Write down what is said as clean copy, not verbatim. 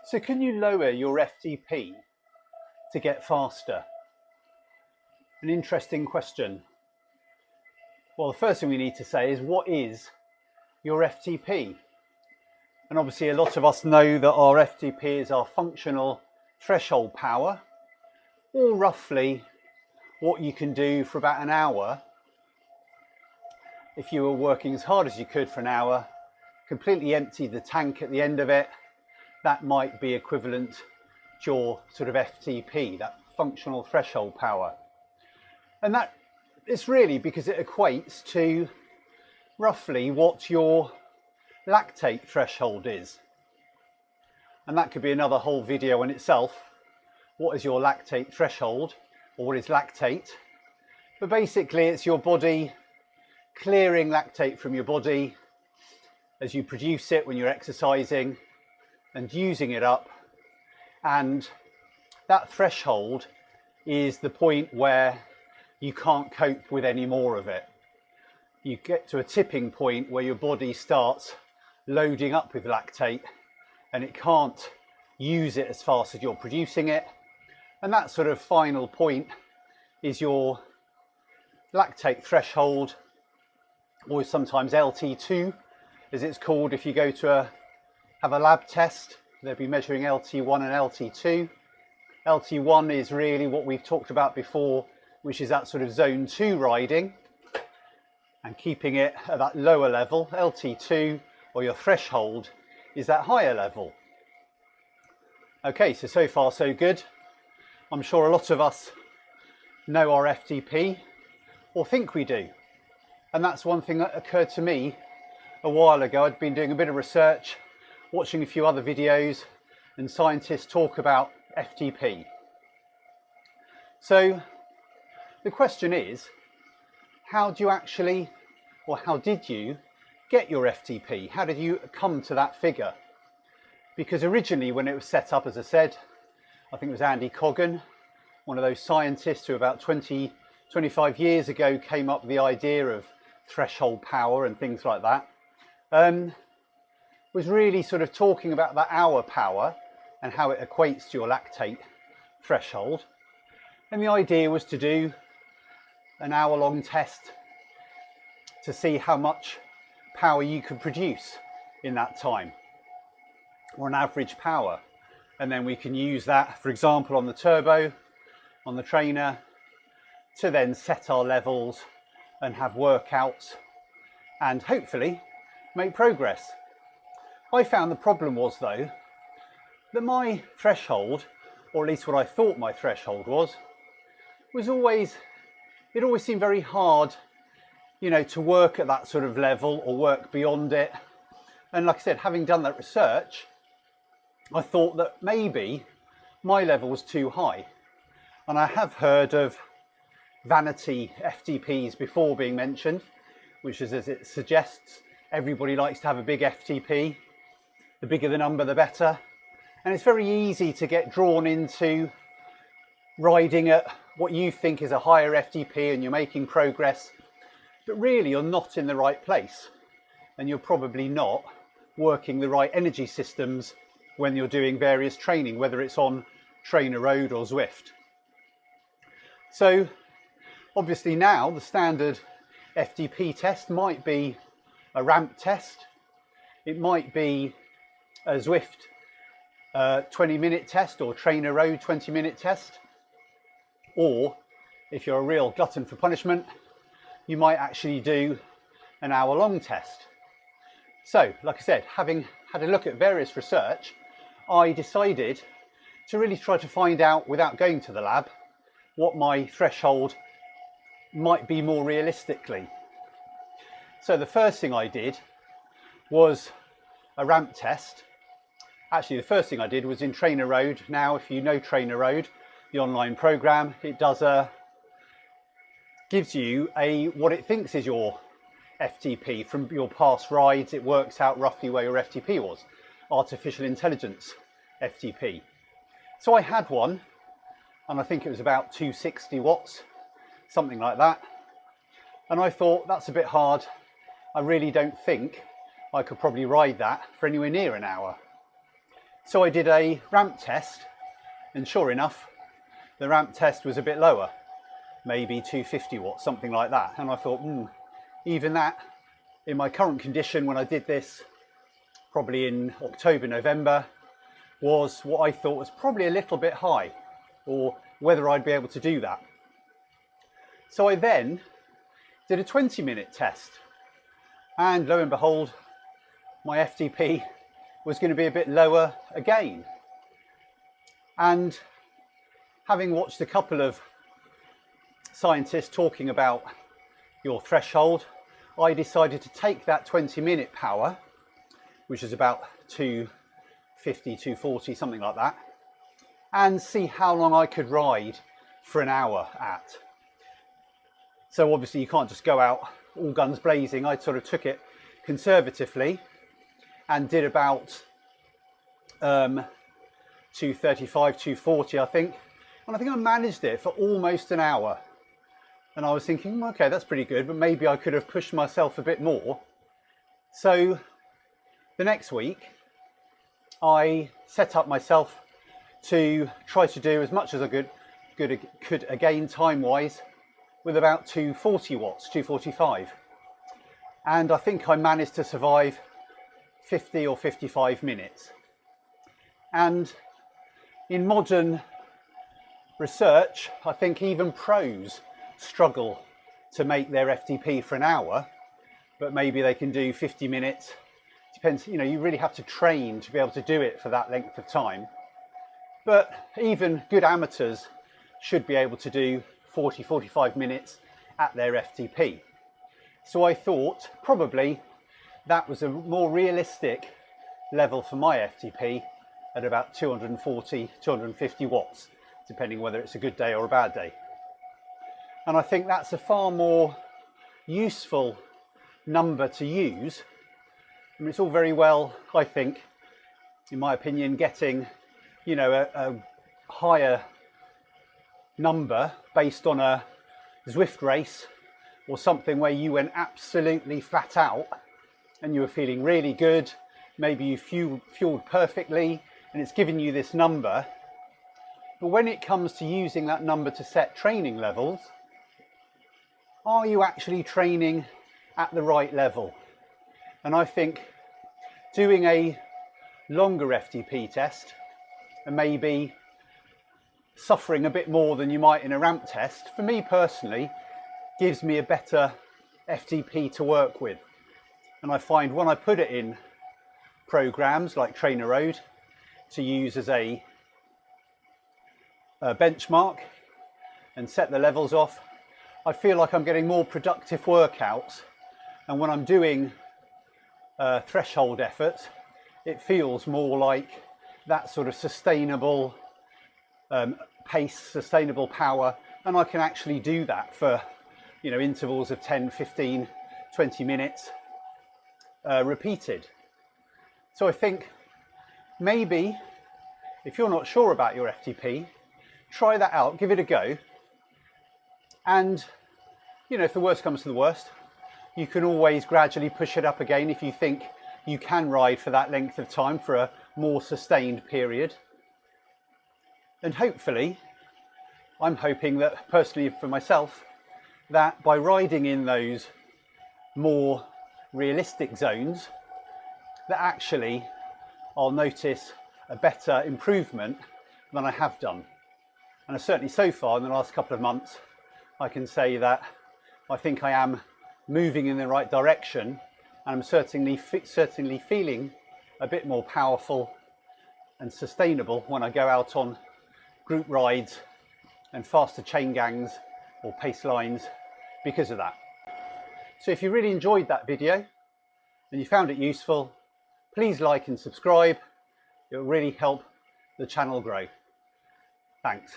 So can you lower your FTP to get faster? An interesting question. Well, the first thing we need to say is, what is your FTP? And obviously a lot of us know that our FTP is our functional threshold power, or roughly what you can do for about an hour. If you were working as hard as you could for an hour, completely empty the tank at the end of it, that might be equivalent to your sort of FTP, that functional threshold power. And that is really because it equates to roughly what your lactate threshold is. And that could be another whole video in itself. What is your lactate threshold, or what is lactate? But basically it's your body clearing lactate from your body as you produce it when you're exercising and using it up. And that threshold is the point where you can't cope with any more of it. You get to a tipping point where your body starts loading up with lactate and it can't use it as fast as you're producing it. And that sort of final point is your lactate threshold, or sometimes LT2 as it's called. If you go to have a lab test, they'll be measuring LT1 and LT2. LT1 is really what we've talked about before, which is that sort of zone 2 riding and keeping it at that lower level. LT2, or your threshold, is that higher level. Okay, so far so good. I'm sure a lot of us know our FTP, or think we do. And that's one thing that occurred to me a while ago. I'd been doing a bit of research, watching a few other videos, and scientists talk about FTP. So the question is, how do you actually, or how did you get your FTP? How did you come to that figure? Because originally when it was set up, as I said, I think it was Andy Coggan, one of those scientists who about 25 years ago came up with the idea of threshold power and things like that, was really sort of talking about that hour power and how it equates to your lactate threshold. And the idea was to do an hour-long test to see how much power you could produce in that time, or an average power. And then we can use that, for example, on the turbo, on the trainer, to then set our levels and have workouts and hopefully make progress. I found the problem was, though, that my threshold, or at least what I thought my threshold was always, it always seemed very hard, you know, to work at that sort of level or work beyond it. And like I said, having done that research, I thought that maybe my level was too high. And I have heard of vanity FTPs before being mentioned, which is, as it suggests, everybody likes to have a big FTP. The bigger the number, the better. And it's very easy to get drawn into riding at what you think is a higher FTP and you're making progress, but really you're not in the right place. And you're probably not working the right energy systems when you're doing various training, whether it's on Trainer Road or Zwift. So obviously now the standard FTP test might be a ramp test. It might be a Zwift 20-minute test, or Trainer Road 20-minute test. Or if you're a real glutton for punishment, you might actually do an hour-long test. So, like I said, having had a look at various research, I decided to really try to find out, without going to the lab, what my threshold might be more realistically. So the first thing I did was a ramp test. Actually, the first thing I did was in Trainer Road. Now, if you know Trainer Road, the online program, it gives you what it thinks is your FTP from your past rides. It works out roughly where your FTP was. Artificial intelligence FTP. So I had one, and I think it was about 260 watts, something like that. And I thought, that's a bit hard. I really don't think I could probably ride that for anywhere near an hour. So I did a ramp test, and sure enough, the ramp test was a bit lower, maybe 250 watts, something like that. And I thought, even that, in my current condition when I did this, probably in October, November, was what I thought was probably a little bit high, or whether I'd be able to do that. So I then did a 20-minute test, and lo and behold, my FTP was going to be a bit lower again. And having watched a couple of scientists talking about your threshold, I decided to take that 20-minute power, which is about 250, 240, something like that, and see how long I could ride for an hour at. So obviously you can't just go out all guns blazing. I sort of took it conservatively and did about 235, 240, I think. And I think I managed it for almost an hour. And I was thinking, okay, that's pretty good, but maybe I could have pushed myself a bit more. So the next week, I set up myself to try to do as much as I could again, time-wise, with about 240 watts, 245. And I think I managed to survive 50 or 55 minutes. And in modern research, I think even pros struggle to make their FTP for an hour, but maybe they can do 50 minutes. Depends, you know, you really have to train to be able to do it for that length of time. But even good amateurs should be able to do 40, 45 minutes at their FTP. So I thought probably that was a more realistic level for my FTP at about 240, 250 watts, depending whether it's a good day or a bad day. And I think that's a far more useful number to use. I mean, it's all very well, I think, in my opinion, getting, you know, a higher number based on a Zwift race or something where you went absolutely flat out and you were feeling really good. Maybe you fueled perfectly and it's giving you this number. But when it comes to using that number to set training levels, are you actually training at the right level? And I think doing a longer FTP test and maybe suffering a bit more than you might in a ramp test, for me personally, gives me a better FTP to work with. And I find when I put it in programs like Trainer Road to use as a benchmark and set the levels off, I feel like I'm getting more productive workouts. And when I'm doing threshold efforts, it feels more like that sort of sustainable pace, sustainable power, and I can actually do that for, you know, intervals of 10, 15, 20 minutes repeated. So I think maybe if you're not sure about your FTP, try that out, give it a go. And, you know, if the worst comes to the worst, you can always gradually push it up again if you think you can ride for that length of time for a more sustained period. And hopefully, I'm hoping that personally for myself, that by riding in those more realistic zones, that actually I'll notice a better improvement than I have done. And certainly so far in the last couple of months, I can say that I think I am moving in the right direction, and I'm certainly feeling a bit more powerful and sustainable when I go out on group rides and faster chain gangs or pace lines because of that. So if you really enjoyed that video and you found it useful, please like and subscribe. It will really help the channel grow. Thanks.